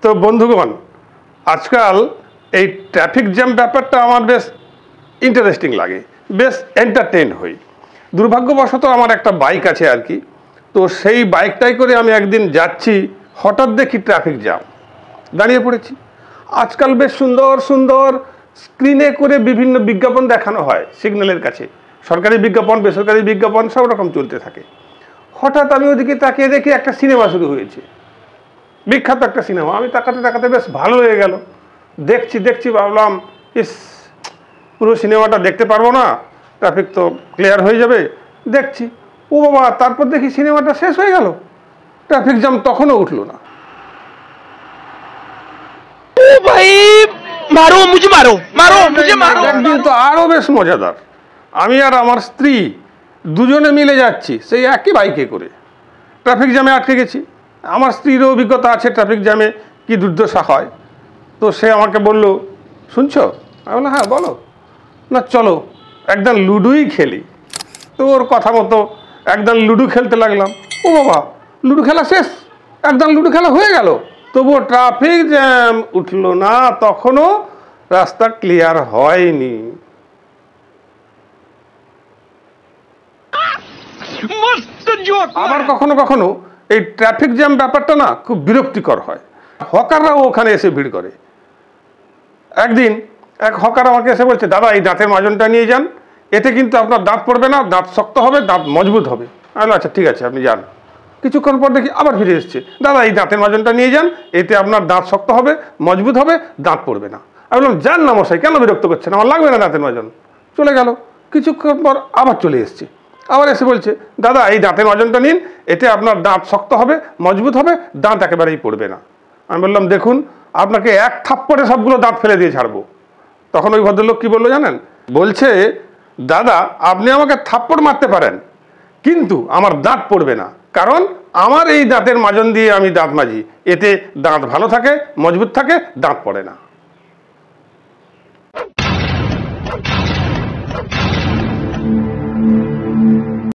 তো বন্ধুগণ, আজকাল এই ট্রাফিক জ্যাম ব্যাপারটা আমার বেশ ইন্টারেস্টিং লাগে, বেশ এন্টারটেইন হই। দুর্ভাগ্যবশত আমার একটা বাইক আছে আর কি। তো সেই বাইকটাই করে আমি একদিন যাচ্ছি, হঠাৎ দেখি ট্রাফিক জ্যাম, দাঁড়িয়ে পড়েছি। আজকাল বেশ সুন্দর সুন্দর স্ক্রিনে করে বিভিন্ন বিজ্ঞাপন দেখানো হয় সিগন্যালের কাছে, সরকারি বিজ্ঞাপন, বেসরকারি বিজ্ঞাপন সব রকম চলতে থাকে। হঠাৎ আমি ওদিকে তাকিয়ে দেখি একটা সিনেমা শুরু হয়েছে, বিখ্যাত একটা সিনেমা। আমি তাকাতে তাকাতে বেশ ভালো হয়ে গেল, দেখছি ভাবলাম ইস, পুরো সিনেমাটা দেখতে পারবো না, ট্রাফিক তো ক্লিয়ার হয়ে যাবে। দেখছি, ও বাবা, তারপর দেখি সিনেমাটা শেষ হয়ে গেল, ট্রাফিক জ্যাম তখনও উঠলো না। একদিন তো আরো বেশ মজাদার, আমি আর আমার স্ত্রী দুজনে মিলে যাচ্ছি সেই একই বাইকে করে, ট্রাফিক জ্যামে আটকে গেছি। আমার স্ত্রীরও অভিজ্ঞতা আছে ট্রাফিক জ্যামে কি দুর্দশা হয়। তো সে আমাকে বলল, শুনছো? আমি বললাম, হ্যাঁ বলো। না চলো একদম লুডোই খেলি। তো ওর কথা মতো একদম লুডো খেলতে লাগলাম। ও বাবা, লুডো খেলা শেষ, একদম লুডো খেলা হয়ে গেল, তবুও ট্রাফিক জ্যাম উঠলো না, তখনও রাস্তা ক্লিয়ার হয়নি। আবার কখনো কখনো এই ট্রাফিক জ্যাম ব্যাপারটা না খুব বিরক্তিকর হয়। হকাররাও ওখানে এসে ভিড় করে। একদিন এক হকার আমাকে এসে বলছে, দাদা এই দাঁতের মাজনটা নিয়ে যান, এতে কিন্তু আপনার দাঁত পড়বে না, দাঁত শক্ত হবে, দাঁত মজবুত হবে। আমি আচ্ছা ঠিক আছে, আপনি যান। কিছুক্ষণ পর দেখি আবার ফিরে এসছে, দাদা এই দাঁতের মাজনটা নিয়ে যান, এতে আপনার দাঁত শক্ত হবে, মজবুত হবে, দাঁত পড়বে না। আমি বললাম, যান না মশাই, কেন বিরক্ত করছেন, আমার লাগবে না দাঁতের মাজন। চলে গেল। কিছুক্ষণ পর আবার চলে এসছে, আবার এসে বলছে, দাদা এই দাঁতের মাজনটা নিন, এতে আপনার দাঁত শক্ত হবে, মজবুত হবে, দাঁত একেবারেই পড়বে না। আমি বললাম, দেখুন আপনাকে এক থাপ্পড়ে সবগুলো দাঁত ফেলে দিয়ে ছাড়বো। তখন ওই ভদ্রলোক কি বললো জানেন? বলছে, দাদা আপনি আমাকে থাপ্পড় মারতে পারেন, কিন্তু আমার দাঁত পড়বে না, কারণ আমার এই দাঁতের মাজন দিয়ে আমি দাঁত মাজি, এতে দাঁত ভালো থাকে, মজবুত থাকে, দাঁত পড়ে না।